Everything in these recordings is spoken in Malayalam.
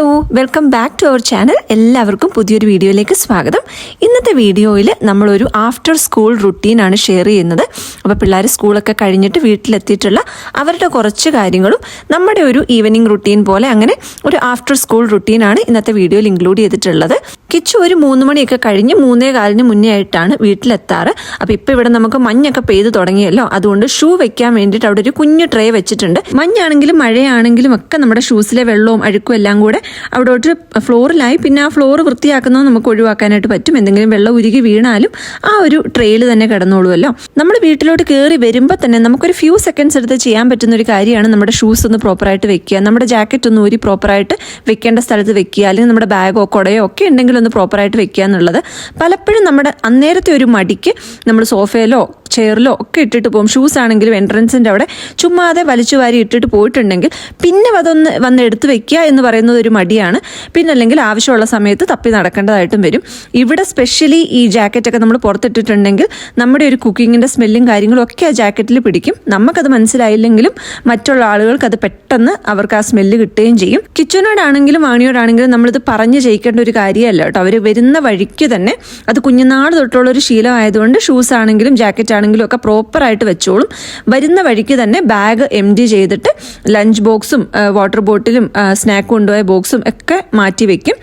Hello, welcome back to our channel. എല്ലാവർക്കും പുതിയൊരു വീഡിയോയിലേക്ക് സ്വാഗതം. ഇന്നത്തെ വീഡിയോയിൽ നമ്മളൊരു ആഫ്റ്റർ സ്കൂൾ റുട്ടീനാണ് ഷെയർ ചെയ്യുന്നത്. അപ്പോൾ പിള്ളേർ സ്കൂളൊക്കെ കഴിഞ്ഞിട്ട് വീട്ടിലെത്തിയിട്ടുള്ള അവരുടെ കുറച്ച് കാര്യങ്ങളും നമ്മുടെ ഒരു ഈവനിങ് റുട്ടീൻ പോലെ അങ്ങനെ ഒരു ആഫ്റ്റർ സ്കൂൾ റുട്ടീനാണ് ഇന്നത്തെ വീഡിയോയിൽ ഇൻക്ലൂഡ് ചെയ്തിട്ടുള്ളത്. കിച്ചു ഒരു 3 മണിയൊക്കെ കഴിഞ്ഞ് 3:15 മുന്നേ ആയിട്ടാണ് വീട്ടിലെത്താറ്. അപ്പോൾ ഇപ്പോൾ ഇവിടെ നമുക്ക് മഞ്ഞൊക്കെ പെയ്ത് തുടങ്ങിയല്ലോ, അതുകൊണ്ട് ഷൂ വെക്കാൻ വേണ്ടിയിട്ട് അവിടെ ഒരു കുഞ്ഞു ട്രേ വെച്ചിട്ടുണ്ട്. മഞ്ഞാണെങ്കിലും മഴയാണെങ്കിലും ഒക്കെ നമ്മുടെ ഷൂസിലെ വെള്ളവും അഴുക്കും എല്ലാം കൂടെ അവിടോട്ട് ഫ്ലോറിലായി. പിന്നെ ആ ഫ്ലോർ വൃത്തിയാക്കുന്നത് നമുക്ക് ഒഴിവാക്കാനായിട്ട് പറ്റും. എന്തെങ്കിലും വെള്ളം ഉരുകി വീണാലും ആ ഒരു ട്രെയിൽ തന്നെ കിടന്നോളുമല്ലോ. നമ്മൾ വീട്ടിലോട്ട് കയറി വരുമ്പോൾ തന്നെ നമുക്കൊരു ഫ്യൂ സെക്കൻഡ്സ് എടുത്ത് ചെയ്യാൻ പറ്റുന്ന ഒരു കാര്യമാണ് നമ്മുടെ ഷൂസ് ഒന്ന് പ്രോപ്പറായിട്ട് വെക്കുക, നമ്മുടെ ജാക്കറ്റ് ഒന്ന് ഊരി പ്രോപ്പറായിട്ട് വെക്കേണ്ട സ്ഥലത്ത് വെക്കുക, അല്ലെങ്കിൽ നമ്മുടെ ബാഗോ കുടയോ ഒക്കെ ഉണ്ടെങ്കിൽ ഒന്ന് പ്രോപ്പറായിട്ട് വെക്കുക എന്നുള്ളത്. പലപ്പോഴും നമ്മുടെ അന്നേരത്തെ ഒരു മടിക്ക് നമ്മൾ സോഫയിലോ ചെയറിലോ ഒക്കെ ഇട്ടിട്ട് പോകും. ഷൂസ് ആണെങ്കിലും എൻട്രൻസിൻ്റെ അവിടെ ചുമ്മാതെ വലിച്ചു വാരി ഇട്ടിട്ട് പോയിട്ടുണ്ടെങ്കിൽ പിന്നെ അതൊന്ന് വന്ന് എടുത്ത് വെക്കുക എന്ന് പറയുന്നത് ഒരു മടിയാണ്. പിന്നെ അല്ലെങ്കിൽ ആവശ്യമുള്ള സമയത്ത് തപ്പി നടക്കേണ്ടതായിട്ടും വരും. ഇവിടെ സ്പെഷ്യലി ഈ ജാക്കറ്റൊക്കെ നമ്മൾ പുറത്തിട്ടിട്ടുണ്ടെങ്കിൽ നമ്മുടെ ഒരു കുക്കിങ്ങിൻ്റെ സ്മെല്ലും കാര്യങ്ങളും ഒക്കെ ആ ജാക്കറ്റിൽ പിടിക്കും. നമുക്കത് മനസ്സിലായില്ലെങ്കിലും മറ്റുള്ള ആളുകൾക്ക് അത് പെട്ടെന്ന് അവർക്ക് ആ സ്മെല്ല് കിട്ടുകയും ചെയ്യും. കിച്ചനോടാണെങ്കിലും വാണിയോടാണെങ്കിലും നമ്മളിത് പറഞ്ഞ് ചെയ്യിക്കേണ്ട ഒരു കാര്യമല്ല കേട്ടോ. അവർ വരുന്ന വഴിക്ക് തന്നെ അത് കുഞ്ഞുനാൾ തൊട്ടുള്ള ഒരു ശീലമായതുകൊണ്ട് ഷൂസ് ആണെങ്കിലും ജാക്കറ്റ് ആണെങ്കിലും ഒക്കെ പ്രോപ്പറായിട്ട് വെച്ചോളും. വരുന്ന വഴിക്ക് തന്നെ ബാഗ് എംപ്റ്റി ചെയ്തിട്ട് ലഞ്ച് ബോക്സും വാട്ടർ ബോട്ടിലും സ്നാക്ക് കൊണ്ടുപോയ ബോക്സും ഒക്കെ മാറ്റി വെക്കും.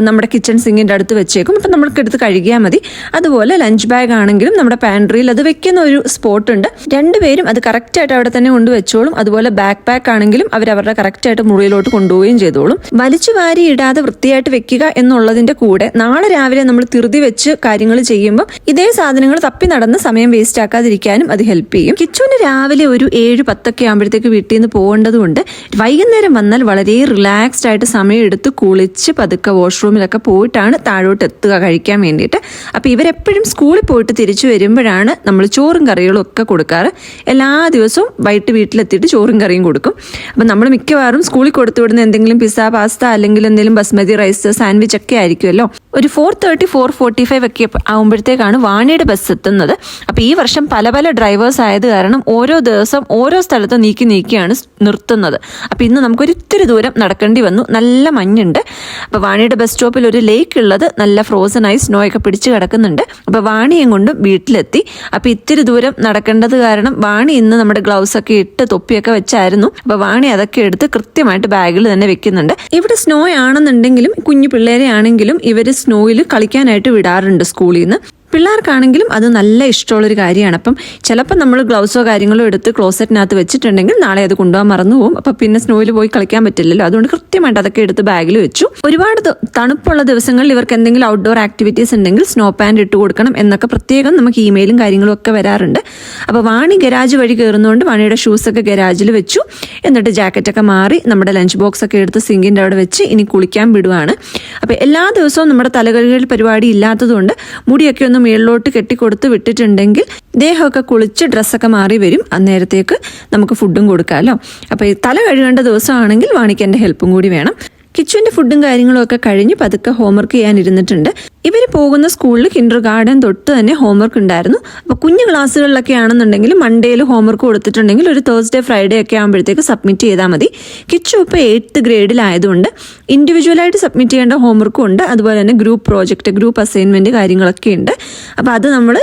നമ്മുടെ കിച്ചൺ സിങ്കിൻ്റെ അടുത്ത് വെച്ചേക്കും. അപ്പം നമ്മൾക്ക് എടുത്ത് കഴുകിയാൽ മതി. അതുപോലെ ലഞ്ച് ബാഗ് ആണെങ്കിലും നമ്മുടെ പാൻട്രിയിൽ അത് വെക്കുന്ന ഒരു സ്പോട്ട് ഉണ്ട്. രണ്ടുപേരും അത് കറക്റ്റായിട്ട് അവിടെ തന്നെ കൊണ്ടുവച്ചോളും. അതുപോലെ ബാക്ക് പാക്ക് ആണെങ്കിലും അവരവരുടെ കറക്റ്റായിട്ട് മുറിയിലോട്ട് കൊണ്ടുപോവുകയും ചെയ്തോളും. വലിച്ചു വാരി ഇടാതെ വൃത്തിയായിട്ട് വെക്കുക എന്നുള്ളതിൻ്റെ കൂടെ നാളെ രാവിലെ നമ്മൾ ധൃതി വെച്ച് കാര്യങ്ങൾ ചെയ്യുമ്പോൾ ഇതേ സാധനങ്ങൾ തപ്പി നടന്ന് സമയം വേസ്റ്റ് ആക്കാതിരിക്കാനും അത് ഹെൽപ്പ് ചെയ്യും. കിച്ചുവിന് രാവിലെ ഒരു 7-10 ആകുമ്പോഴത്തേക്ക് വീട്ടിൽ നിന്ന് പോകേണ്ടതുകൊണ്ട് വൈകുന്നേരം വന്നാൽ വളരെ റിലാക്സ്ഡ് ആയിട്ട് സമയം എടുത്ത് കുളിച്ച് പതുക്കെ വാഷ്റൂമിലൊക്കെ പോയിട്ടാണ് താഴോട്ട് എത്തുക കഴിക്കാൻ വേണ്ടിയിട്ട്. അപ്പോൾ ഇവരെപ്പോഴും സ്കൂളിൽ പോയിട്ട് തിരിച്ചു വരുമ്പോഴാണ് നമ്മൾ ചോറും കറികളും ഒക്കെ കൊടുക്കാറ്. എല്ലാ ദിവസവും വൈകിട്ട് വീട്ടിലെത്തിയിട്ട് ചോറും കറിയും കൊടുക്കും. അപ്പം നമ്മൾ മിക്കവാറും സ്കൂളിൽ കൊടുത്തു വിടുന്ന എന്തെങ്കിലും പിസ്സ, പാസ്ത അല്ലെങ്കിൽ എന്തെങ്കിലും ബസ്മതി റൈസ്, സാൻഡ്വിച്ച് ഒക്കെ ആയിരിക്കുമല്ലോ. ഒരു 4:30, 4:45 ഒക്കെ ആകുമ്പോഴത്തേക്കാണ് വാണിയുടെ ബസ് എത്തുന്നത്. അപ്പോൾ ഈ വർഷം പല പല ഡ്രൈവേഴ്സ് ആയത് കാരണം ഓരോ ദിവസം ഓരോ സ്ഥലത്ത് നീക്കിയാണ് നിർത്തുന്നത്. അപ്പോൾ ഇന്ന് നമുക്കൊരു ഇത്തിരി ദൂരം നടക്കേണ്ടി വന്നു. നല്ല മഞ്ഞുണ്ട്. അപ്പോൾ വാണിയുടെ ബസ് സ്റ്റോപ്പിൽ ഒരു ലേക്ക് ഉള്ളത് നല്ല ഫ്രോസണായി സ്നോ ഒക്കെ പിടിച്ച് കിടക്കുന്നുണ്ട്. അപ്പോൾ വാണിയും കൊണ്ടും വീട്ടിലെത്തി. അപ്പോൾ ഇത്തിരി ദൂരം നടക്കേണ്ടത് കാരണം വാണി ഇന്ന് നമ്മുടെ ഗ്ലൗസ് ഒക്കെ ഇട്ട് തൊപ്പിയൊക്കെ വെച്ചായിരുന്നു. അപ്പോൾ വാണി അതൊക്കെ എടുത്ത് കൃത്യമായിട്ട് ബാഗിൽ തന്നെ വെക്കുന്നുണ്ട്. ഇവിടെ സ്നോ ആണെന്നുണ്ടെങ്കിലും കുഞ്ഞു പിള്ളേരെ ആണെങ്കിലും ഇവർ സ്നോയിൽ കളിക്കാനായിട്ട് വിടാറുണ്ട് സ്കൂളിൽ നിന്ന്. പിള്ളേർക്കാണെങ്കിലും അത് നല്ല ഇഷ്ടമുള്ളൊരു കാര്യമാണ്. അപ്പം ചിലപ്പോൾ നമ്മൾ ഗ്ലൗസോ കാര്യങ്ങളോ എടുത്ത് ക്ലോസറ്റിനകത്ത് വെച്ചിട്ടുണ്ടെങ്കിൽ നാളെ അത് കൊണ്ടുപോകാൻ മറന്നു പോകും. അപ്പം പിന്നെ സ്നോയിൽ പോയി കളിക്കാൻ പറ്റില്ലല്ലോ. അതുകൊണ്ട് കൃത്യമായിട്ട് അതൊക്കെ എടുത്ത് ബാഗിൽ വെച്ചു. ഒരുപാട് തണുപ്പുള്ള ദിവസങ്ങളിൽ ഇവർക്ക് എന്തെങ്കിലും ഔട്ട്ഡോർ ആക്ടിവിറ്റീസ് ഉണ്ടെങ്കിൽ സ്നോ പാൻറ് ഇട്ട് കൊടുക്കണം എന്നൊക്കെ പ്രത്യേകം നമുക്ക് ഇമെയിലും കാര്യങ്ങളും ഒക്കെ വരാറുണ്ട്. അപ്പോൾ വാണി ഗരാജ് വഴി കയറുന്നതുകൊണ്ട് വാണിയുടെ ഷൂസൊക്കെ ഗരാജിൽ വെച്ചു. എന്നിട്ട് ജാക്കറ്റൊക്കെ മാറി നമ്മുടെ ലഞ്ച് ബോക്സ് ഒക്കെ എടുത്ത് സിങ്കിൻ്റെ അവിടെ വെച്ച് ഇനി കുളിക്കാൻ വിടുവാണ്. അപ്പോൾ എല്ലാ ദിവസവും നമ്മുടെ തലകഴുകൽ പരിപാടി ഇല്ലാത്തതുകൊണ്ട് മുടിയൊക്കെ ഒന്ന് മേളിലോട്ട് കെട്ടിക്കൊടുത്ത് വിട്ടിട്ടുണ്ടെങ്കിൽ ദേഹമൊക്കെ കുളിച്ച് ഡ്രസ്സൊക്കെ മാറി വരും. അന്നേരത്തേക്ക് നമുക്ക് ഫുഡും കൊടുക്കാമല്ലോ. അപ്പോൾ ഈ തല കഴുകേണ്ട ദിവസമാണെങ്കിൽ വാണിക്ക് എൻ്റെ ഹെൽപ്പും കൂടി വേണം. കിച്ചുവിൻ്റെ ഫുഡും കാര്യങ്ങളും ഒക്കെ കഴിഞ്ഞ് പതുക്കെ ഹോംവർക്ക് ചെയ്യാനിരുന്നിട്ടുണ്ട്. ഇവർ പോകുന്ന സ്കൂളിൽ കിൻഡർ ഗാർഡൻ തൊട്ട് തന്നെ ഹോംവർക്ക് ഉണ്ടായിരുന്നു. അപ്പോൾ കുഞ്ഞു ക്ലാസ്സുകളിലൊക്കെ ആണെന്നുണ്ടെങ്കിൽ മൺഡേയിൽ ഹോംവർക്ക് കൊടുത്തിട്ടുണ്ടെങ്കിൽ ഒരു തേഴ്സ്ഡേ ഫ്രൈഡേ ഒക്കെ ആകുമ്പോഴത്തേക്ക് സബ്മിറ്റ് ചെയ്താൽ മതി. കിച്ചു ഇപ്പോൾ 8th ഗ്രേഡിലായതുകൊണ്ട് ഇൻഡിവിജ്വലായിട്ട് സബ്മിറ്റ് ചെയ്യേണ്ട ഹോംവർക്കും ഉണ്ട്. അതുപോലെ തന്നെ ഗ്രൂപ്പ് പ്രോജക്റ്റ്, ഗ്രൂപ്പ് അസൈൻമെൻറ്റ് കാര്യങ്ങളൊക്കെ ഉണ്ട്. അപ്പോൾ അത് നമ്മൾ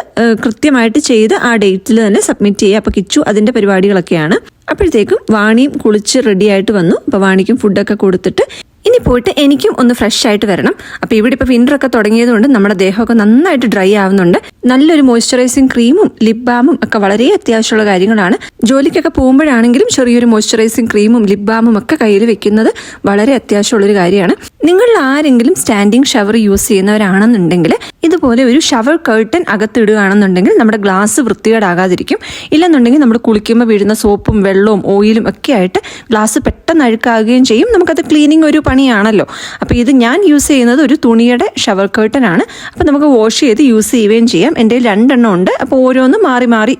കൃത്യമായിട്ട് ചെയ്ത് ആ ഡേറ്റിൽ തന്നെ സബ്മിറ്റ് ചെയ്യുക. അപ്പോൾ കിച്ചു അതിൻ്റെ പരിപാടികളൊക്കെയാണ്. അപ്പോഴത്തേക്കും വാണിയും കുളിച്ച് റെഡി ആയിട്ട് വന്നു. അപ്പോൾ വാണിക്കും ഫുഡൊക്കെ കൊടുത്തിട്ട് ഇനി പോയിട്ട് എനിക്കും ഒന്ന് ഫ്രഷ് ആയിട്ട് വരണം. അപ്പോൾ ഇവിടെ ഇപ്പോൾ വിൻ്ററൊക്കെ തുടങ്ങിയതുകൊണ്ട് നമ്മുടെ ദേഹമൊക്കെ നന്നായിട്ട് ഡ്രൈ ആവുന്നുണ്ട്. നല്ലൊരു മോയ്സ്ചറൈസിങ് ക്രീമും ലിപ് ബാമും ഒക്കെ വളരെ അത്യാവശ്യമുള്ള കാര്യങ്ങളാണ്. ജോലിക്കൊക്കെ പോകുമ്പോഴാണെങ്കിലും ചെറിയൊരു മോയ്സ്ചറൈസിങ് ക്രീമും ലിപ് ബാമും ഒക്കെ കയ്യിൽ വെക്കുന്നത് വളരെ അത്യാവശ്യമുള്ളൊരു കാര്യമാണ്. നിങ്ങളിൽ ആരെങ്കിലും സ്റ്റാൻഡിങ് ഷവർ യൂസ് ചെയ്യുന്നവരാണെന്നുണ്ടെങ്കിൽ ഇതുപോലെ ഒരു ഷവർ കർട്ടൻ അകത്തിടുകയാണെന്നുണ്ടെങ്കിൽ നമ്മുടെ ഗ്ലാസ് വൃത്തികേടാകാതിരിക്കും. ഇല്ലെന്നുണ്ടെങ്കിൽ നമ്മൾ കുളിക്കുമ്പോൾ വീഴുന്ന സോപ്പും വെള്ളവും ഓയിലും ഒക്കെ ആയിട്ട് ഗ്ലാസ് പെട്ടെന്ന് അഴുക്കാകുകയും ചെയ്യും. നമുക്കത് ക്ലീനിങ് ഒരു പണിയാണല്ലോ. അപ്പോൾ ഇത് ഞാൻ യൂസ് ചെയ്യുന്നത് ഒരു തുണിയുടെ ഷവർ കർട്ടൻ ആണ്. അപ്പോൾ നമുക്ക് വാഷ് ചെയ്ത് യൂസ് ചെയ്യുകയും ചെയ്യാം. എൻ്റെ 2 എണ്ണം ഉണ്ട്. അപ്പോൾ ഓരോന്ന് മാറി മാറി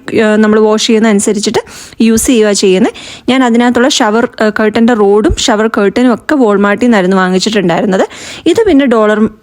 നമ്മൾ വാഷ് ചെയ്യുന്ന അനുസരിച്ചിട്ട് യൂസ് ചെയ്യുക ചെയ്യുന്നത്. ഞാൻ അതിനകത്തുള്ള ഷവർ കർട്ടൻ്റെ റോഡും ഷവർ കർട്ടനും ഒക്കെ വോൾമാർട്ടിൽ നിന്നായിരുന്നു വാങ്ങിച്ചിട്ടുണ്ടായിരുന്നത്. ഇത് പിന്നെ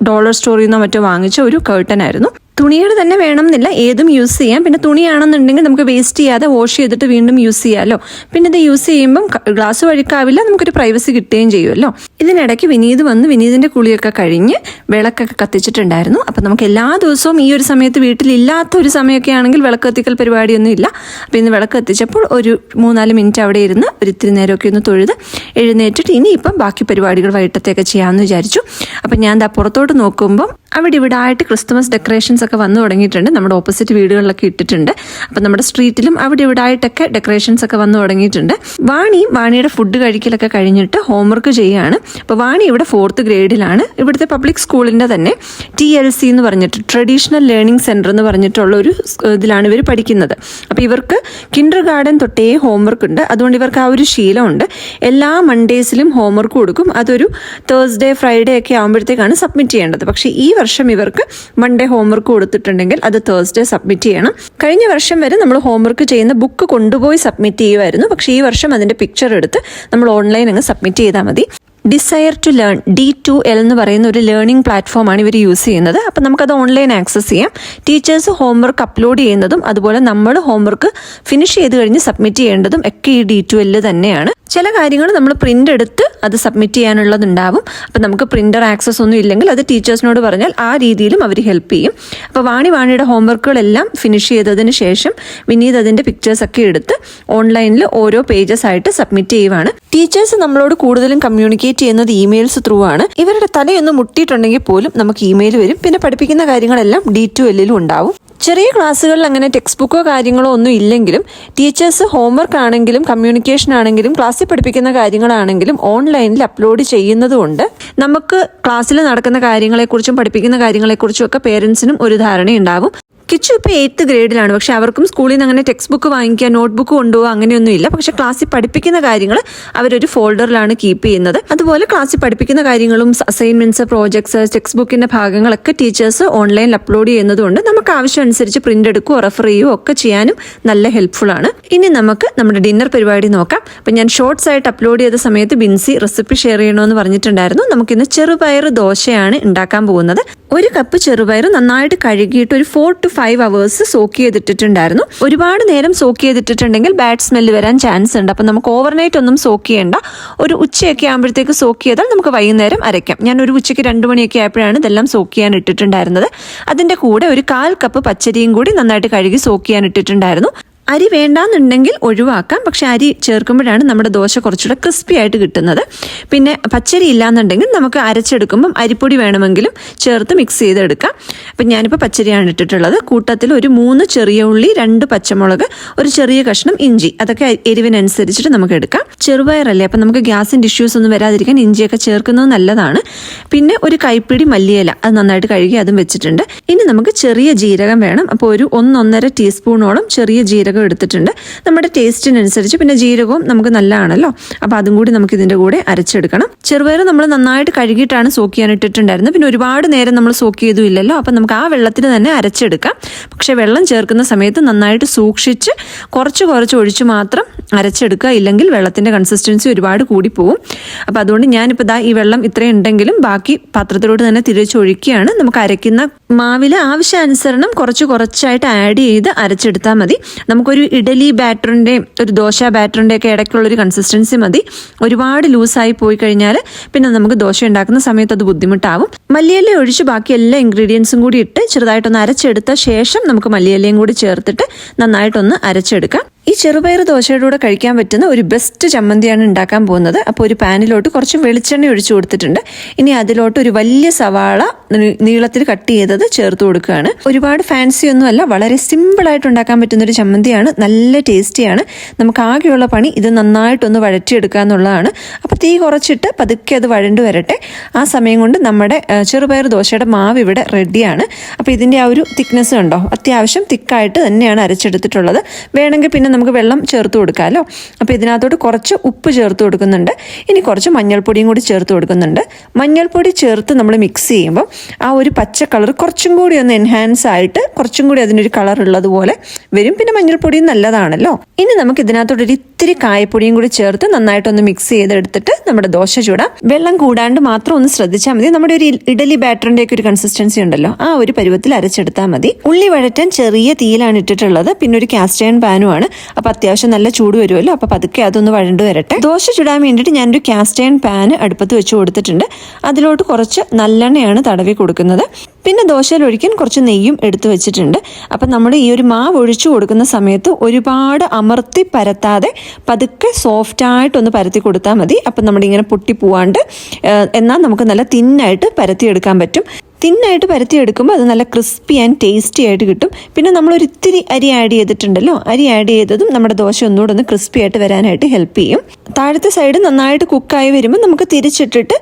ഡോളർ സ്റ്റോറിൽ നിന്നോ മറ്റോ വാങ്ങിച്ച ഒരു കർട്ടൻ ആയിരുന്നു. തുണിയുടെ തന്നെ വേണം എന്നില്ല, ഏതും യൂസ് ചെയ്യാം. പിന്നെ തുണിയാണെന്നുണ്ടെങ്കിൽ നമുക്ക് വേസ്റ്റ് ചെയ്യാതെ വാഷ് ചെയ്തിട്ട് വീണ്ടും യൂസ് ചെയ്യാമല്ലോ. പിന്നെ ഇത് യൂസ് ചെയ്യുമ്പം ഗ്ലാസ് വഴുക്കാവില്ല, നമുക്കൊരു പ്രൈവസി കിട്ടുകയും ചെയ്യുമല്ലോ. ഇതിനിടയ്ക്ക് വിനീത് വന്ന് വിനീതിൻ്റെ കുളിയൊക്കെ കഴിഞ്ഞ് വിളക്കൊക്കെ കത്തിച്ചിട്ടുണ്ടായിരുന്നു. അപ്പം നമുക്ക് എല്ലാ ദിവസവും ഈ ഒരു സമയത്ത് വീട്ടിലില്ലാത്ത ഒരു സമയമൊക്കെ ആണെങ്കിൽ വിളക്ക് കത്തിക്കൽ പരിപാടിയൊന്നും ഇല്ല. അപ്പോൾ ഇന്ന് വിളക്ക് കത്തിച്ചപ്പോൾ ഒരു 3-4 മിനിറ്റ് അവിടെ ഇരുന്ന് ഒരു ഇത്തിരി നേരമൊക്കെ ഒന്ന് തൊഴുത് എഴുന്നേറ്റിട്ട് ഇനിയിപ്പം ബാക്കി പരിപാടികൾ വൈകിട്ടത്തേക്ക് ചെയ്യാമെന്ന് വിചാരിച്ചു. അപ്പം ഞാൻ ദാ പുറത്തോട്ട് നോക്കുമ്പം അവിടെ ഇവിടെ ആയിട്ട് ക്രിസ്മസ് ഡെക്കറേഷൻസ് ഒക്കെ വന്നു തുടങ്ങിയിട്ടുണ്ട്. നമ്മുടെ ഓപ്പോസിറ്റ് വീടുകളിലൊക്കെ ഇട്ടിട്ടുണ്ട്. അപ്പം നമ്മുടെ സ്ട്രീറ്റിലും അവിടെ ഇവിടെ ആയിട്ടൊക്കെ ഡെക്കറേഷൻസ് ഒക്കെ വന്നു തുടങ്ങിയിട്ടുണ്ട്. വാണിയുടെ ഫുഡ് കഴിക്കലൊക്കെ കഴിഞ്ഞിട്ട് ഹോംവർക്ക് ചെയ്യുകയാണ്. അപ്പോൾ വാണി ഇവിടെ 4th ഗ്രേഡിലാണ്. ഇവിടുത്തെ പബ്ലിക് സ്കൂളിൻ്റെ തന്നെ TLC എന്ന് പറഞ്ഞിട്ട് ട്രഡീഷണൽ ലേണിംഗ് സെൻറ്റർ എന്ന് പറഞ്ഞിട്ടുള്ള ഒരു ഇതിലാണ് ഇവർ പഠിക്കുന്നത്. അപ്പോൾ ഇവർക്ക് കിൻഡർ ഗാർഡൻ തൊട്ടേ ഹോംവർക്ക് ഉണ്ട്. അതുകൊണ്ട് ഇവർക്ക് ആ ഒരു ശീലമുണ്ട്. എല്ലാ മൺഡേസിലും ഹോംവർക്ക് കൊടുക്കും. അതൊരു തേഴ്സ്ഡേ ഫ്രൈഡേ ഒക്കെ ആകുമ്പോഴത്തേക്കാണ് സബ്മിറ്റ് ചെയ്യേണ്ടത്. പക്ഷേ ഈ വർഷം ഇവർക്ക് മൺഡേ ഹോംവർക്ക് കൊടുത്തിട്ടുണ്ടെങ്കിൽ അത് തേഴ്സ്ഡേ സബ്മിറ്റ് ചെയ്യണം. കഴിഞ്ഞ വർഷം വരെ നമ്മൾ ഹോംവർക്ക് ചെയ്യുന്ന ബുക്ക് കൊണ്ടുപോയി സബ്മിറ്റ് ചെയ്യുമായിരുന്നു. പക്ഷേ ഈ വർഷം അതിൻ്റെ പിക്ചർ എടുത്ത് നമ്മൾ ഓൺലൈൻ അങ്ങ് സബ്മിറ്റ് ചെയ്താൽ മതി. ഡിസയർ ടു ലേൺ D2L എന്ന് പറയുന്ന ഒരു ലേണിംഗ് പ്ലാറ്റ്ഫോമാണ് ഇവർ യൂസ് ചെയ്യുന്നത്. അപ്പം നമുക്കത് ഓൺലൈൻ ആക്സസ് ചെയ്യാം. ടീച്ചേഴ്സ് ഹോംവർക്ക് അപ്ലോഡ് ചെയ്യുന്നതും അതുപോലെ നമ്മൾ ഹോംവർക്ക് ഫിനിഷ് ചെയ്ത് കഴിഞ്ഞ് സബ്മിറ്റ് ചെയ്യേണ്ടതും ഒക്കെ ഈ D2L തന്നെയാണ്. ചില കാര്യങ്ങൾ നമ്മൾ പ്രിൻ്റ് എടുത്ത് അത് സബ്മിറ്റ് ചെയ്യാനുള്ളതുണ്ടാവും. അപ്പം നമുക്ക് പ്രിൻ്റർ ആക്സസ് ഒന്നും ഇല്ലെങ്കിൽ അത് ടീച്ചേഴ്സിനോട് പറഞ്ഞാൽ ആ രീതിയിലും അവർ ഹെൽപ്പ് ചെയ്യും. അപ്പോൾ വാണിയുടെ ഹോംവർക്കുകളെല്ലാം ഫിനിഷ് ചെയ്തതിന് ശേഷം വിനീത് അതിൻ്റെ പിക്ചേഴ്സൊക്കെ എടുത്ത് ഓൺലൈനിൽ ഓരോ പേജസ് ആയിട്ട് സബ്മിറ്റ് ചെയ്യുവാണ്. ടീച്ചേഴ്സ് നമ്മളോട് കൂടുതലും കമ്മ്യൂണിക്കേറ്റ് ചെയ്യുന്നത് ഇമെയിൽസ് ത്രൂ ആണ്. ഇവരുടെ തലയൊന്ന് മുട്ടിയിട്ടുണ്ടെങ്കിൽ പോലും നമുക്ക് ഇമെയിൽ വരും. പിന്നെ പഠിപ്പിക്കുന്ന കാര്യങ്ങളെല്ലാം D2L ഉണ്ടാവും. ചെറിയ ക്ലാസ്സുകളിൽ അങ്ങനെ ടെക്സ്റ്റ് ബുക്കോ കാര്യങ്ങളോ ഒന്നും ഇല്ലെങ്കിലും ടീച്ചേഴ്സ് ഹോംവർക്ക് ആണെങ്കിലും കമ്മ്യൂണിക്കേഷൻ ആണെങ്കിലും ക്ലാസ്സിൽ പഠിപ്പിക്കുന്ന കാര്യങ്ങളാണെങ്കിലും ഓൺലൈനിൽ അപ്ലോഡ് ചെയ്യുന്നതുകൊണ്ട് നമുക്ക് ക്ലാസ്സിൽ നടക്കുന്ന കാര്യങ്ങളെക്കുറിച്ചും പഠിപ്പിക്കുന്ന കാര്യങ്ങളെക്കുറിച്ചും ഒക്കെ പേരൻസിനും ഒരു ധാരണയുണ്ടാവും. കിച്ചു ഇപ്പോൾ 8th ഗ്രേഡിലാണ്. പക്ഷെ അവർക്കും സ്കൂളിൽ നിന്ന് അങ്ങനെ ടെക്സ്റ്റ് ബുക്ക് വാങ്ങിക്കുക, നോട്ട് ബുക്ക് കൊണ്ടുപോകുക അങ്ങനെയൊന്നും ഇല്ല. പക്ഷെ ക്ലാസ്സിൽ പഠിപ്പിക്കുന്ന കാര്യങ്ങൾ അവരൊരു ഫോൾഡറിലാണ് കീപ്പ് ചെയ്യുന്നത്. അതുപോലെ ക്ലാസ്സിൽ പഠിപ്പിക്കുന്ന കാര്യങ്ങളും അസൈൻമെന്റ്സ്, പ്രോജക്ട്സ്, ടെക്സ്റ്റ് ബുക്കിന്റെ ഭാഗങ്ങളൊക്കെ ടീച്ചേഴ്സ് ഓൺലൈനിൽ അപ്ലോഡ് ചെയ്യുന്നതുകൊണ്ട് നമുക്ക് ആവശ്യം അനുസരിച്ച് പ്രിന്റ് എടുക്കുകയോ റെഫർ ചെയ്യുകയോ ഒക്കെ ചെയ്യാനും നല്ല ഹെൽപ്ഫുൾ ആണ്. ഇനി നമുക്ക് നമ്മുടെ ഡിന്നർ പരിപാടി നോക്കാം. അപ്പം ഞാൻ ഷോർട്സ് ആയിട്ട് അപ്ലോഡ് ചെയ്ത സമയത്ത് ബിൻസി റെസിപ്പി ഷെയർ ചെയ്യണമെന്ന് പറഞ്ഞിട്ടുണ്ടായിരുന്നു. നമുക്കിന്ന് ചെറുപയർ ദോശയാണ് ഉണ്ടാക്കാൻ പോകുന്നത്. 1 കപ്പ് ചെറുപയർ നന്നായിട്ട് കഴുകിയിട്ട് ഒരു 4 to 5 hours സോക്ക് ചെയ്തിട്ടിട്ടുണ്ടായിരുന്നു. ഒരുപാട് നേരം സോക്ക് ചെയ്തിട്ടുണ്ടെങ്കിൽ ബാഡ് സ്മെല്ല് വരാൻ ചാൻസ് ഉണ്ട്. അപ്പം നമുക്ക് ഓവർനൈറ്റ് ഒന്നും സോക്ക് ചെയ്യേണ്ട. ഒരു ഉച്ചയൊക്കെ ആകുമ്പോഴത്തേക്ക് സോക്ക് ചെയ്താൽ നമുക്ക് വൈകുന്നേരം അരയ്ക്കാം. ഞാൻ ഒരു ഉച്ചയ്ക്ക് 2 മണിയൊക്കെ ആയപ്പോഴാണ് ഇതെല്ലാം സോക്ക് ചെയ്യാൻ ഇട്ടിട്ടുണ്ടായിരുന്നത്. അതിൻ്റെ കൂടെ ഒരു 1/4 കപ്പ് പച്ചരിയും കൂടി നന്നായിട്ട് കഴുകി സോക്ക് ചെയ്യാൻ ഇട്ടിട്ടുണ്ടായിരുന്നു. അരി വേണ്ടാന്നുണ്ടെങ്കിൽ ഒഴിവാക്കാം. പക്ഷെ അരി ചേർക്കുമ്പോഴാണ് നമ്മുടെ ദോശ കുറച്ചുകൂടെ ക്രിസ്പി ആയിട്ട് കിട്ടുന്നത്. പിന്നെ പച്ചരി ഇല്ലാന്നുണ്ടെങ്കിൽ നമുക്ക് അരച്ചെടുക്കുമ്പം അരിപ്പൊടി വേണമെങ്കിലും ചേർത്ത് മിക്സ് ചെയ്തെടുക്കാം. അപ്പം ഞാനിപ്പോൾ പച്ചരിയാണ് ഇട്ടിട്ടുള്ളത്. കൂട്ടത്തിൽ ഒരു 3 ചെറിയ ഉള്ളി, 2 പച്ചമുളക്, ഒരു ചെറിയ കഷ്ണം ഇഞ്ചി, അതൊക്കെ എരിവിനനുസരിച്ചിട്ട് നമുക്ക് എടുക്കാം. ചെറുപയറല്ലേ, അപ്പം നമുക്ക് ഗ്യാസിൻ്റെ ഇഷ്യൂസ് ഒന്നും വരാതിരിക്കാൻ ഇഞ്ചിയൊക്കെ ചേർക്കുന്നത് നല്ലതാണ്. പിന്നെ ഒരു കൈപ്പിടി മല്ലിയില, അത് നന്നായിട്ട് കഴുകി അതും വെച്ചിട്ടുണ്ട്. ഇനി നമുക്ക് ചെറിയ ജീരകം വേണം. അപ്പോൾ ഒരു 1-1.5 ടീസ്പൂണോളം ചെറിയ ജീരകം എടുത്തിട്ടുണ്ട്. നമ്മുടെ ടേസ്റ്റിനനുസരിച്ച്. പിന്നെ ജീരകവും നമുക്ക് നല്ലതാണല്ലോ. അപ്പോൾ അതും കൂടി നമുക്ക് ഇതിൻ്റെ കൂടെ അരച്ചെടുക്കണം. ചെറുപയർ നമ്മൾ നന്നായിട്ട് കഴുകിയിട്ടാണ് സോക്ക് ചെയ്യാൻ ഇട്ടിട്ടുണ്ടായിരുന്നത്. പിന്നെ ഒരുപാട് നേരം നമ്മൾ സോക്ക് ചെയ്തും ഇല്ലല്ലോ. അപ്പം നമുക്ക് ആ വെള്ളത്തിൽ തന്നെ അരച്ചെടുക്കാം. പക്ഷേ വെള്ളം ചേർക്കുന്ന സമയത്ത് നന്നായിട്ട് സൂക്ഷിച്ച് കുറച്ച് ഒഴിച്ച് മാത്രം അരച്ചെടുക്കുക. ഇല്ലെങ്കിൽ വെള്ളത്തിൻ്റെ കൺസിസ്റ്റൻസി ഒരുപാട് കൂടിപ്പോവും. അപ്പോൾ അതുകൊണ്ട് ഞാനിപ്പോൾ ഈ വെള്ളം ഇത്രയും ഉണ്ടെങ്കിലും ബാക്കി പാത്രത്തിലോട്ട് തന്നെ തിരിച്ചൊഴിക്കുകയാണ്. നമുക്ക് അരയ്ക്കുന്ന മാവിൽ ആവശ്യാനുസരണം കുറച്ചായിട്ട് ആഡ് ചെയ്ത് അരച്ചെടുത്താൽ മതി. നമുക്കൊരു ഇഡലി ബാറ്ററിൻ്റെയും ഒരു ദോശ ബാറ്ററിൻ്റെ ഒക്കെ ഇടയ്ക്കുള്ളൊരു കൺസിസ്റ്റൻസി മതി. ഒരുപാട് ലൂസായി പോയി കഴിഞ്ഞാൽ പിന്നെ നമുക്ക് ദോശ ഉണ്ടാക്കുന്ന സമയത്ത് അത് ബുദ്ധിമുട്ടാവും. മല്ലിയില ഒഴിച്ച് ബാക്കി എല്ലാ ഇൻഗ്രീഡിയൻസും കൂടി ഇട്ട് ചെറുതായിട്ടൊന്ന് അരച്ചെടുത്ത ശേഷം നമുക്ക് മല്ലിയിലയും കൂടി ചേർത്തിട്ട് നന്നായിട്ടൊന്ന് അരച്ചെടുക്കാം. ഈ ചെറുപയർ ദോശയുടെ കൂടെ കഴിക്കാൻ പറ്റുന്ന ഒരു ബെസ്റ്റ് ചമ്മന്തിയാണ് ഉണ്ടാക്കാൻ പോകുന്നത്. അപ്പോൾ ഒരു പാനിലോട്ട് കുറച്ച് വെളിച്ചെണ്ണ ഒഴിച്ചു കൊടുത്തിട്ടുണ്ട്. ഇനി അതിലോട്ട് ഒരു വലിയ സവാള നീളത്തിൽ കട്ട് ചെയ്തത് ചേർത്ത് കൊടുക്കുകയാണ്. ഒരുപാട് ഫാൻസി ഒന്നുമല്ല, വളരെ സിമ്പിളായിട്ട് ഉണ്ടാക്കാൻ പറ്റുന്നൊരു ചമ്മന്തിയാണ്. നല്ല ടേസ്റ്റിയാണ്. നമുക്ക് ആകെയുള്ള പണി ഇത് നന്നായിട്ടൊന്ന് വഴറ്റിയെടുക്കുക എന്നുള്ളതാണ്. അപ്പോൾ തീ കുറച്ചിട്ട് പതുക്കെ അത് വഴണ്ട് വരട്ടെ. ആ സമയം കൊണ്ട് നമ്മുടെ ചെറുപയർ ദോശയുടെ മാവ് ഇവിടെ റെഡിയാണ്. അപ്പോൾ ഇതിൻ്റെ ആ ഒരു തിക്നെസ് ഉണ്ടോ, അത്യാവശ്യം തിക്കായിട്ട് തന്നെയാണ് അരച്ചെടുത്തിട്ടുള്ളത്. വേണമെങ്കിൽ പിന്നെ പിന്നെ നമുക്ക് വെള്ളം ചേർത്ത് കൊടുക്കാമല്ലോ. അപ്പോൾ ഇതിനകത്തോട്ട് കുറച്ച് ഉപ്പ് ചേർത്ത് കൊടുക്കുന്നുണ്ട്. ഇനി കുറച്ച് മഞ്ഞൾപ്പൊടിയും കൂടി ചേർത്ത് കൊടുക്കുന്നുണ്ട്. മഞ്ഞൾപ്പൊടി ചേർത്ത് നമ്മൾ മിക്സ് ചെയ്യുമ്പോൾ ആ ഒരു പച്ച കളർ കുറച്ചും കൂടി ഒന്ന് എൻഹാൻസ് ആയിട്ട് കുറച്ചും കൂടി അതിനൊരു കളർ ഉള്ളതുപോലെ വരും. പിന്നെ മഞ്ഞൾപ്പൊടിയും നല്ലതാണല്ലോ. ഇനി നമുക്ക് ഇതിനകത്തോട്ട് ഒരു ഇത്തിരി കായപ്പൊടിയും കൂടി ചേർത്ത് നന്നായിട്ടൊന്ന് മിക്സ് ചെയ്തെടുത്തിട്ട് നമ്മുടെ ദോശ ചൂടാം. വെള്ളം കൂടാണ്ട് മാത്രം ഒന്ന് ശ്രദ്ധിച്ചാൽ മതി. നമ്മുടെ ഒരു ഇഡലി ബാറ്ററിന്റെ ഒക്കെ ഒരു കൺസിസ്റ്റൻസി ഉണ്ടല്ലോ, ആ ഒരു പരുവത്തിൽ അരച്ചെടുത്താൽ മതി. ഉള്ളി വഴറ്റാൻ ചെറിയ തീയിലാണ് ഇട്ടിട്ടുള്ളത്. പിന്നെ ഒരു കാസ്റ്റ് അയൺ പാനും ആണ്. അപ്പോൾ അത്യാവശ്യം നല്ല ചൂട് വരുമല്ലോ. അപ്പോൾ പതുക്കെ അതൊന്ന് വഴണ്ടു വരട്ടെ. ദോശ ചുടാൻ വേണ്ടിയിട്ട് ഞാനൊരു കാസ്റ്റ് അയൺ പാൻ അടുപ്പത്ത് വെച്ച് കൊടുത്തിട്ടുണ്ട്. അതിലോട്ട് കുറച്ച് നല്ലെണ്ണയാണ് തടവി കൊടുക്കുന്നത്. പിന്നെ ദോശയിൽ ഒഴിക്കാൻ കുറച്ച് നെയ്യും എടുത്തു വെച്ചിട്ടുണ്ട്. അപ്പം നമ്മൾ ഈ ഒരു മാവ് ഒഴിച്ചു കൊടുക്കുന്ന സമയത്ത് ഒരുപാട് അമർത്തി പരത്താതെ പതുക്കെ സോഫ്റ്റായിട്ടൊന്ന് പരത്തി കൊടുത്താൽ മതി. അപ്പം നമ്മുടെ ഇങ്ങനെ പൊട്ടി പോവാണ്ട് എന്നാൽ നമുക്ക് നല്ല തിന്നായിട്ട് പരത്തിയെടുക്കാൻ പറ്റും. തിന്നായിട്ട് പരത്തിയെടുക്കുമ്പോൾ അത് നല്ല ക്രിസ്പി ആൻഡ് ടേസ്റ്റി ആയിട്ട് കിട്ടും. പിന്നെ നമ്മളൊരു ഇത്തിരി അരി ആഡ് ചെയ്തിട്ടുണ്ടല്ലോ, അരി ആഡ് ചെയ്തതും നമ്മുടെ ദോശ ഒന്നുകൂടെ ഒന്ന് ക്രിസ്പി ആയിട്ട് വരാനായിട്ട് ഹെൽപ്പ് ചെയ്യും. താഴത്തെ സൈഡ് നന്നായിട്ട് കുക്കായി വരുമ്പോൾ നമുക്ക് തിരിച്ചിട്ടിട്ട്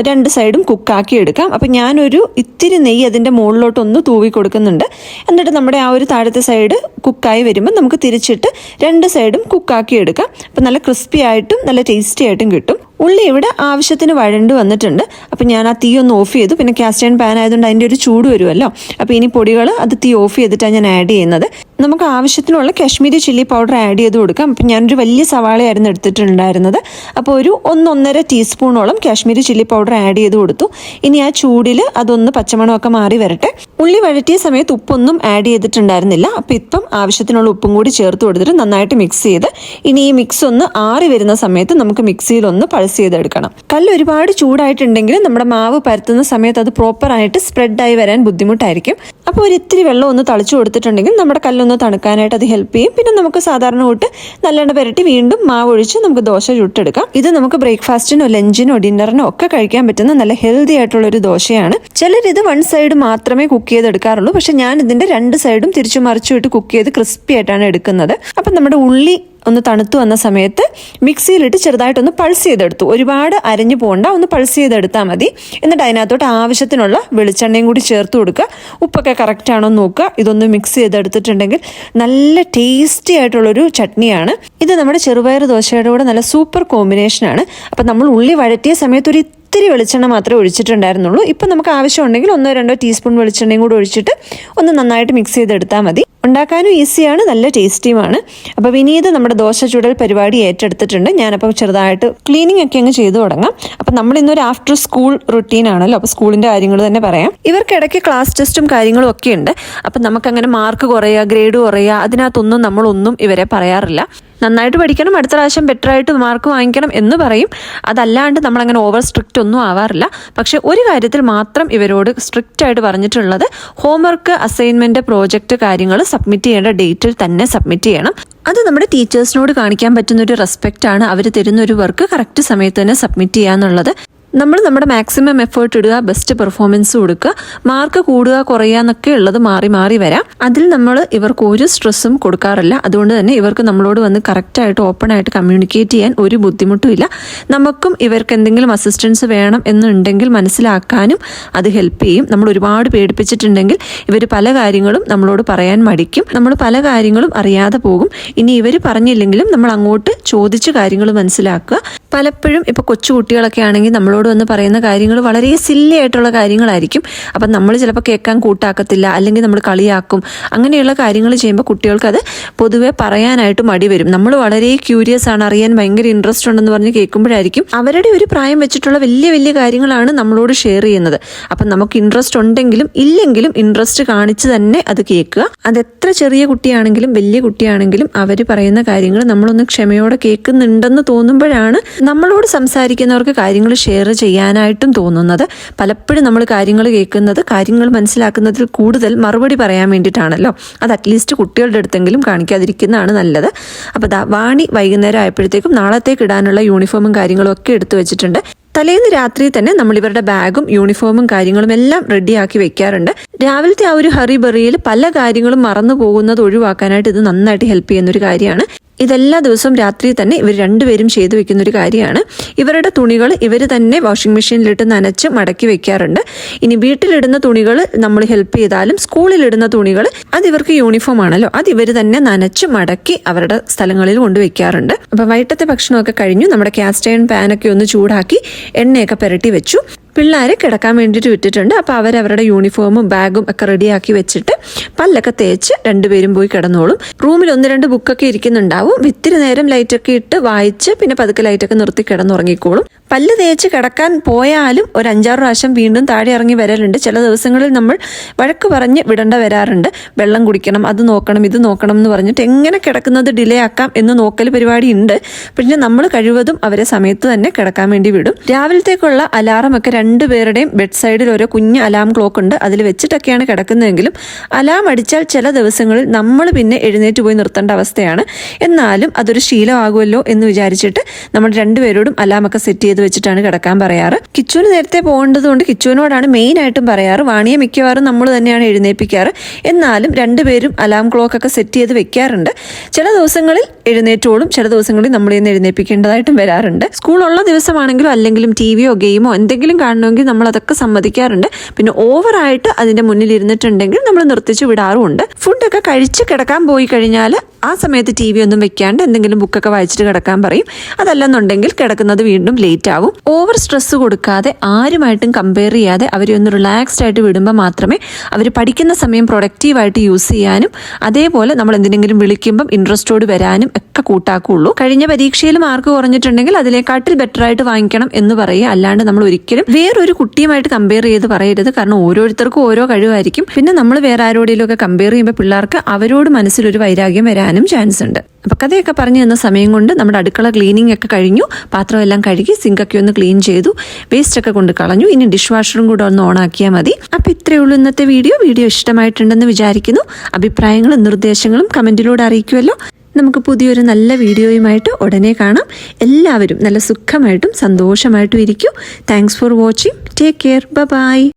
രണ്ട് സൈഡും കുക്കാക്കി എടുക്കാം. അപ്പം ഞാനൊരു ഇത്തിരി നെയ്യ് അതിൻ്റെ മുകളിലോട്ടൊന്ന് തൂവി കൊടുക്കുന്നുണ്ട്. എന്നിട്ട് നമ്മുടെ ആ ഒരു താഴത്തെ സൈഡ് കുക്കായി വരുമ്പോൾ നമുക്ക് തിരിച്ചിട്ട് രണ്ട് സൈഡും കുക്കാക്കി എടുക്കാം. അപ്പം നല്ല ക്രിസ്പി ആയിട്ടും നല്ല ടേസ്റ്റി ആയിട്ടും കിട്ടും. ഉള്ളി ഇവിടെ ആവശ്യത്തിന് വഴണ്ട് വന്നിട്ടുണ്ട്. അപ്പം ഞാൻ ആ തീ ഒന്ന് ഓഫ് ചെയ്തു. പിന്നെ കാസ്റ്റ് അയൺ പാൻ ആയതുകൊണ്ട് അതിൻ്റെ ഒരു ചൂട് വരുമല്ലോ. അപ്പോൾ ഇനി പൊടികൾ അത് തീ ഓഫ് ചെയ്തിട്ടാണ് ഞാൻ ആഡ് ചെയ്യുന്നത്. നമുക്ക് ആവശ്യത്തിനുള്ള കാശ്മീരി ചില്ലി പൗഡർ ആഡ് ചെയ്ത് കൊടുക്കാം. അപ്പം ഞാനൊരു വലിയ സവാളയായിരുന്നു എടുത്തിട്ടുണ്ടായിരുന്നത്. അപ്പോൾ ഒരു 1.5 ടീസ്പൂണോളം കാശ്മീരി ചില്ലി പൗഡർ ആഡ് ചെയ്ത് കൊടുത്തു. ഇനി ആ ചൂടിൽ അതൊന്ന് പച്ചമണമൊക്കെ മാറി വരട്ടെ. ഉള്ളി വഴറ്റിയ സമയത്ത് ഉപ്പൊന്നും ആഡ് ചെയ്തിട്ടുണ്ടായിരുന്നില്ല. അപ്പോൾ ഇപ്പം ആവശ്യത്തിനുള്ള ഉപ്പും കൂടി ചേർത്ത് കൊടുത്തിട്ട് നന്നായിട്ട് മിക്സ് ചെയ്ത് ഇനി ഈ മിക്സ് ഒന്ന് ആറി വരുന്ന സമയത്ത് നമുക്ക് മിക്സിയിലൊന്ന് പൾസ് ചെയ്തെടുക്കണം. കല്ല് ഒരുപാട് ചൂടായിട്ടുണ്ടെങ്കിൽ നമ്മുടെ മാവ് പരത്തുന്ന സമയത്ത് അത് പ്രോപ്പറായിട്ട് സ്പ്രെഡായി വരാൻ ബുദ്ധിമുട്ടായിരിക്കും. അപ്പോൾ ഒരു ഇത്തിരി വെള്ളം ഒന്ന് തളിച്ചു കൊടുത്തിട്ടുണ്ടെങ്കിൽ നമ്മുടെ കല്ലൊന്ന് തണുക്കാനായിട്ട് അത് ഹെൽപ്പ് ചെയ്യും. പിന്നെ നമുക്ക് സാധാരണ തൊട്ട് നല്ലെണ്ണ പുരട്ടി വീണ്ടും മാവ് ഒഴിച്ച് നമുക്ക് ദോശ ചുട്ടെടുക്കാം. ഇത് നമുക്ക് ബ്രേക്ക്ഫാസ്റ്റിനോ ലഞ്ചിനോ ഡിന്നറിനോ ഒക്കെ കഴിക്കാൻ പറ്റുന്ന നല്ല ഹെൽത്തി ആയിട്ടുള്ള ഒരു ദോശയാണ്. ചിലരിത് വൺ സൈഡ് മാത്രമേ കുക്ക് ചെയ്തെടുക്കാറുള്ളൂ. പക്ഷെ ഞാൻ ഇതിന്റെ രണ്ട് സൈഡും തിരിച്ചു മറിച്ചു ഇട്ട് കുക്ക് ചെയ്ത് ക്രിസ്പി ആയിട്ടാണ് എടുക്കുന്നത്. അപ്പം നമ്മുടെ ഉള്ളി ഒന്ന് തണുത്തു വന്ന സമയത്ത് മിക്സിയിലിട്ട് ചെറുതായിട്ടൊന്ന് പൾസ് ചെയ്തെടുത്തു. ഒരുപാട് അരഞ്ഞു പോകണ്ട, ഒന്ന് പൾസ് ചെയ്തെടുത്താൽ മതി. എന്നിട്ട് അതിനകത്തോട്ട് ആവശ്യത്തിനുള്ള വെളിച്ചെണ്ണയും കൂടി ചേർത്ത് കൊടുക്കുക. ഉപ്പൊക്കെ കറക്റ്റ് ആണോ എന്ന് നോക്കുക. ഇതൊന്ന് മിക്സ് ചെയ്തെടുത്തിട്ടുണ്ടെങ്കിൽ നല്ല ടേസ്റ്റി ആയിട്ടുള്ളൊരു ചട്നിയാണ് ഇത്. നമ്മുടെ ചെറുപയർ ദോശയുടെ കൂടെ നല്ല സൂപ്പർ കോമ്പിനേഷനാണ്. അപ്പം നമ്മൾ ഉള്ളി വഴറ്റിയ സമയത്ത് ഒരു ഇത്തിരി വെളിച്ചെണ്ണ മാത്രമേ ഒഴിച്ചിട്ടുണ്ടായിരുന്നുള്ളൂ. ഇപ്പം നമുക്ക് ആവശ്യമുണ്ടെങ്കിൽ 1-2 ടീസ്പൂൺ വെളിച്ചെണ്ണയും കൂടി ഒഴിച്ചിട്ട് ഒന്ന് നന്നായിട്ട് മിക്സ് ചെയ്തെടുത്താൽ മതി. ഉണ്ടാക്കാനും ഈസിയാണ്, നല്ല ടേസ്റ്റിയുമാണ്. അപ്പോൾ വിനീത് നമ്മുടെ ദോശ ചുടൽ പരിപാടി ഏറ്റെടുത്തിട്ടുണ്ട്. ഞാനപ്പോൾ ചെറുതായിട്ട് ക്ലീനിങ് ഒക്കെ അങ്ങ് ചെയ്തു തുടങ്ങാം. അപ്പം നമ്മൾ ഇന്നൊരു ആഫ്റ്റർ സ്കൂൾ റുട്ടീൻ ആണല്ലോ. അപ്പോൾ സ്കൂളിൻ്റെ കാര്യങ്ങൾ തന്നെ പറയാം. ഇവർക്കിടയ്ക്ക് ക്ലാസ് ടെസ്റ്റും കാര്യങ്ങളും ഒക്കെ ഉണ്ട്. അപ്പം നമുക്കങ്ങനെ മാർക്ക് കുറയുക, ഗ്രേഡ് കുറയുക, അതിനകത്തൊന്നും നമ്മളൊന്നും ഇവരെ പറയാറില്ല. നന്നായിട്ട് പഠിക്കണം, അടുത്ത പ്രാവശ്യം ബെറ്റർ ആയിട്ട് മാർക്ക് വാങ്ങിക്കണം എന്ന് പറയും. അതല്ലാണ്ട് നമ്മളങ്ങനെ ഓവർ സ്ട്രിക്റ്റ് ഒന്നും ആവാറില്ല. പക്ഷെ ഒരു കാര്യത്തിൽ മാത്രം ഇവരോട് സ്ട്രിക്റ്റ് ആയിട്ട് പറഞ്ഞിട്ടുള്ളത് ഹോംവർക്ക്, അസൈൻമെന്റ്, പ്രോജക്റ്റ് കാര്യങ്ങൾ സബ്മിറ്റ് ചെയ്യേണ്ട ഡേറ്റിൽ തന്നെ സബ്മിറ്റ് ചെയ്യണം. അത് നമ്മുടെ ടീച്ചേഴ്സിനോട് കാണിക്കാൻ പറ്റുന്നൊരു റെസ്പെക്റ്റ് ആണ്. അവർ തരുന്നൊരു വർക്ക് കറക്റ്റ് സമയത്ത് തന്നെ സബ്മിറ്റ് ചെയ്യുക എന്നുള്ളത്. നമ്മൾ നമ്മുടെ മാക്സിമം എഫേർട്ട് ഇടുക, ബെസ്റ്റ് പെർഫോമൻസ് കൊടുക്കുക. മാർക്ക് കൂടുക കുറയുക എന്നൊക്കെ ഉള്ളത് മാറി മാറി വരാം. അതിൽ നമ്മൾ ഇവർക്ക് ഒരു സ്ട്രെസ്സും കൊടുക്കാറില്ല. അതുകൊണ്ട് തന്നെ ഇവർക്ക് നമ്മളോട് വന്ന് കറക്റ്റായിട്ട് ഓപ്പണായിട്ട് കമ്മ്യൂണിക്കേറ്റ് ചെയ്യാൻ ഒരു ബുദ്ധിമുട്ടും ഇല്ല. നമുക്കും ഇവർക്ക് എന്തെങ്കിലും അസിസ്റ്റൻസ് വേണം എന്നുണ്ടെങ്കിൽ മനസ്സിലാക്കാനും അത് ഹെൽപ്പ് ചെയ്യും. നമ്മൾ ഒരുപാട് പേടിപ്പിച്ചിട്ടുണ്ടെങ്കിൽ ഇവർ പല കാര്യങ്ങളും നമ്മളോട് പറയാൻ മടിക്കും. നമ്മൾ പല കാര്യങ്ങളും അറിയാതെ പോകും. ഇനി ഇവർ പറഞ്ഞില്ലെങ്കിലും നമ്മൾ അങ്ങോട്ട് ചോദിച്ച് കാര്യങ്ങൾ മനസ്സിലാക്കുക. പലപ്പോഴും ഇപ്പോൾ കൊച്ചു കുട്ടികളൊക്കെ ആണെങ്കിൽ നമ്മളോട് വന്ന് പറയുന്ന കാര്യങ്ങൾ വളരെ സില്ലി ആയിട്ടുള്ള കാര്യങ്ങളായിരിക്കും. അപ്പം നമ്മൾ ചിലപ്പോൾ കേൾക്കാൻ കൂട്ടാക്കത്തില്ല, അല്ലെങ്കിൽ നമ്മൾ കളിയാക്കും. അങ്ങനെയുള്ള കാര്യങ്ങൾ ചെയ്യുമ്പോൾ കുട്ടികൾക്കത് പൊതുവെ പറയാനായിട്ട് മടി വരും. നമ്മൾ വളരെ ക്യൂരിയസ് ആണ്, അറിയാൻ ഭയങ്കര ഇൻട്രസ്റ്റ് ഉണ്ടെന്ന് പറഞ്ഞ് കേൾക്കുമ്പോഴായിരിക്കും അവരുടെ ഒരു പ്രായം വെച്ചിട്ടുള്ള വലിയ വലിയ കാര്യങ്ങളാണ് നമ്മളോട് ഷെയർ ചെയ്യുന്നത്. അപ്പം നമുക്ക് ഇൻട്രസ്റ്റ് ഉണ്ടെങ്കിലും ഇല്ലെങ്കിലും ഇൻട്രസ്റ്റ് കാണിച്ച് തന്നെ അത് കേൾക്കുക. അതെത്ര ചെറിയ കുട്ടിയാണെങ്കിലും വലിയ കുട്ടിയാണെങ്കിലും അവർ പറയുന്ന കാര്യങ്ങൾ നമ്മളൊന്ന് ക്ഷമയോടെ കേൾക്കുന്നുണ്ടെന്ന് തോന്നുമ്പോഴാണ് നമ്മളോട് സംസാരിക്കുന്നവർക്ക് കാര്യങ്ങൾ ഷെയർ ചെയ്യാനായിട്ടും തോന്നുന്നത്. പലപ്പോഴും നമ്മൾ കാര്യങ്ങൾ കേൾക്കുന്നത്, കാര്യങ്ങൾ മനസ്സിലാക്കുന്നതിൽ കൂടുതൽ മറുപടി പറയാൻ വേണ്ടിയിട്ടാണല്ലോ. അത് അറ്റ്ലീസ്റ്റ് കുട്ടികളുടെ അടുത്തെങ്കിലും കാണിക്കാതിരിക്കുന്നതാണ് നല്ലത്. അപ്പോൾ വാണി വൈകുന്നേരം ആയപ്പോഴത്തേക്കും നാളത്തേക്ക് ഇടാനുള്ള യൂണിഫോമും കാര്യങ്ങളും ഒക്കെ എടുത്തു വെച്ചിട്ടുണ്ട്. തലേന്ന് രാത്രി തന്നെ നമ്മൾ ഇവരുടെ ബാഗും യൂണിഫോമും കാര്യങ്ങളും എല്ലാം റെഡിയാക്കി വെക്കാറുണ്ട്. രാവിലത്തെ ആ ഒരു ഹറി ബറിയിൽ പല കാര്യങ്ങളും മറന്നു പോകുന്നത് ഒഴിവാക്കാനായിട്ട് ഇത് നന്നായിട്ട് ഹെൽപ്പ് ചെയ്യുന്നൊരു കാര്യമാണ്. ഇതെല്ലാ ദിവസവും രാത്രി തന്നെ ഇവർ രണ്ടുപേരും ചെയ്തു വെക്കുന്ന ഒരു കാര്യമാണ്. ഇവരുടെ തുണികൾ ഇവർ തന്നെ വാഷിംഗ് മെഷീനിലിട്ട് നനച്ച് മടക്കി വെക്കാറുണ്ട്. ഇനി വീട്ടിലിടുന്ന തുണികൾ നമ്മൾ ഹെൽപ്പ് ചെയ്താലും സ്കൂളിലിടുന്ന തുണികൾ അത് ഇവർക്ക് യൂണിഫോം ആണല്ലോ, അത് ഇവർ തന്നെ നനച്ച് മടക്കി അവരുടെ സ്ഥലങ്ങളിൽ കൊണ്ടുവയ്ക്കാറുണ്ട്. അപ്പോൾ വൈകിട്ടത്തെ ഭക്ഷണമൊക്കെ കഴിഞ്ഞു. നമ്മുടെ കാസ്റ്റ് അയൺ പാനൊക്കെ ഒന്ന് ചൂടാക്കി എണ്ണയൊക്കെ പുരട്ടി വെച്ചു. പിള്ളേരെ കിടക്കാൻ വേണ്ടിയിട്ട് വിട്ടിട്ടുണ്ട്. അപ്പോൾ അവരവരുടെ യൂണിഫോമും ബാഗും ഒക്കെ റെഡിയാക്കി വെച്ചിട്ട് പല്ലൊക്കെ തേച്ച് രണ്ടുപേരും പോയി കിടന്നോളും. റൂമിൽ 1-2 ബുക്കൊക്കെ ഇരിക്കുന്നുണ്ടാവും. ഇത്തിരി നേരം ലൈറ്റൊക്കെ ഇട്ട് വായിച്ച് പിന്നെ പതുക്കെ ലൈറ്റൊക്കെ നിർത്തി കിടന്നുറങ്ങിക്കോളും. പല്ല് തേച്ച് കിടക്കാൻ പോയാലും ഒരു 5-6 പ്രാവശ്യം വീണ്ടും താഴെ ഇറങ്ങി വരലുണ്ട്. ചില ദിവസങ്ങളിൽ നമ്മൾ വഴക്ക് പറഞ്ഞ് വിടേണ്ട വരാറുണ്ട്. വെള്ളം കുടിക്കണം, അത് നോക്കണം, ഇത് നോക്കണം എന്ന് പറഞ്ഞിട്ട് എങ്ങനെ കിടക്കുന്നത് ഡിലേ ആക്കാം എന്ന് നോക്കൽ പരിപാടി ഉണ്ട്. പിന്നെ നമ്മൾ കഴിവതും അവരെ സമയത്ത് തന്നെ കിടക്കാൻ വേണ്ടി വിടും. രാവിലത്തേക്കുള്ള അലാറമൊക്കെ രണ്ടുപേരുടെയും ബെഡ് സൈഡിൽ ഓരോ കുഞ്ഞ് അലാം ക്ലോക്ക് ഉണ്ട്. അതിൽ വെച്ചിട്ടൊക്കെയാണ് കിടക്കുന്നതെങ്കിലും അലാം അടിച്ചാൽ ചില ദിവസങ്ങളിൽ നമ്മൾ പിന്നെ എഴുന്നേറ്റ് പോയി നിർത്തേണ്ട അവസ്ഥയാണ്. എന്നാലും അതൊരു ശീലമാകുമല്ലോ എന്ന് വിചാരിച്ചിട്ട് നമ്മൾ രണ്ടുപേരോടും അലാമൊക്കെ സെറ്റ് ചെയ്ത് വെച്ചിട്ടാണ് കിടക്കാൻ പറയാറ്. കിച്ചുവിന് നേരത്തെ പോകേണ്ടതുകൊണ്ട് കിച്ചുവിനോടാണ് മെയിൻ ആയിട്ടും പറയാറ്. വാണിയെ മിക്കവാറും നമ്മൾ തന്നെയാണ് എഴുന്നേൽപ്പിക്കാറ്. എന്നാലും രണ്ടുപേരും അലാം ക്ലോക്ക് ഒക്കെ സെറ്റ് ചെയ്ത് വെക്കാറുണ്ട്. ചില ദിവസങ്ങളിൽ എഴുന്നേറ്റോളും, ചില ദിവസങ്ങളിൽ നമ്മൾ ഇന്ന് എഴുന്നേൽപ്പിക്കേണ്ടതായിട്ടും വരാറുണ്ട്. സ്കൂളുള്ള ദിവസമാണെങ്കിലും അല്ലെങ്കിലും ടിവിയോ ഗെയിമോ എന്തെങ്കിലും കാണണമെങ്കിൽ നമ്മൾ അതൊക്കെ സമ്മതിക്കാറുണ്ട്. പിന്നെ ഓവറായിട്ട് അതിന്റെ മുന്നിൽ ഇരുന്നിട്ടുണ്ടെങ്കിൽ നമ്മൾ നിർത്തിച്ചു വിടാറുമുണ്ട്. ഫുഡൊക്കെ കഴിച്ച് കിടക്കാൻ പോയി കഴിഞ്ഞാൽ ആ സമയത്ത് ടി വി ഒന്നും വെക്കാണ്ട് എന്തെങ്കിലും ബുക്കൊക്കെ വായിച്ചിട്ട് കിടക്കാൻ പറയും. അതല്ലെന്നുണ്ടെങ്കിൽ കിടക്കുന്നത് വീണ്ടും ലേറ്റ് ആവും. ഓവർ സ്ട്രെസ് കൊടുക്കാതെ ആരുമായിട്ടും കമ്പയർ ചെയ്യാതെ അവരെ ഒന്ന് റിലാക്സ്ഡ് ആയിട്ട് വിടുമ്പോൾ മാത്രമേ അവർ പഠിക്കുന്ന സമയം പ്രൊഡക്റ്റീവായിട്ട് യൂസ് ചെയ്യാനും അതേപോലെ നമ്മൾ എന്തിനെങ്കിലും വിളിക്കുമ്പം ഇൻട്രസ്റ്റോട് വരാനും ഒക്കെ കൂട്ടാക്കുള്ളൂ. കഴിഞ്ഞ പരീക്ഷയിൽ മാർക്ക് കുറഞ്ഞിട്ടുണ്ടെങ്കിൽ അതിലേക്കാട്ടിൽ ബെറ്റർ ആയിട്ട് വാങ്ങിക്കണം എന്ന് പറയുക. അല്ലാണ്ട് നമ്മൾ ഒരിക്കലും വേറൊരു കുട്ടിയുമായിട്ട് കമ്പയർ ചെയ്ത് പറയരുത്. കാരണം ഓരോരുത്തർക്കും ഓരോ കഴിവായിരിക്കും. പിന്നെ നമ്മൾ വേറെ ആരോടെങ്കിലും ഒക്കെ കമ്പയർ ചെയ്യുമ്പോൾ പിള്ളേർക്ക് അവരോട് മനസ്സിലൊരു വൈരാഗ്യം വരാനും ചാൻസ് ഉണ്ട്. അപ്പൊ കഥയൊക്കെ പറഞ്ഞു തന്ന സമയം കൊണ്ട് നമ്മുടെ അടുക്കള ക്ലീനിങ് ഒക്കെ കഴിഞ്ഞു. പാത്രമെല്ലാം കഴുകി സിങ്കൊക്കെ ഒന്ന് ക്ലീൻ ചെയ്തു, വേസ്റ്റ് ഒക്കെ കൊണ്ട് കളഞ്ഞു. ഇനി ഡിഷ് വാഷറും കൂടെ ഒന്ന് ഓൺ ആക്കിയാൽ മതി. അപ്പൊ ഇത്രയേ ഉള്ളൂ ഇന്നത്തെ വീഡിയോ. ഇഷ്ടമായിട്ടുണ്ടെന്ന് വിചാരിക്കുന്നു. അഭിപ്രായങ്ങളും നിർദ്ദേശങ്ങളും കമന്റിലൂടെ അറിയിക്കുമല്ലോ. നമുക്ക് പുതിയൊരു നല്ല വീഡിയോയുമായിട്ട് ഉടനെ കാണാം. എല്ലാവരും നല്ല സുഖമായിട്ടും സന്തോഷമായിട്ടും ഇരിക്കൂ. Thanks for watching. Take care. By.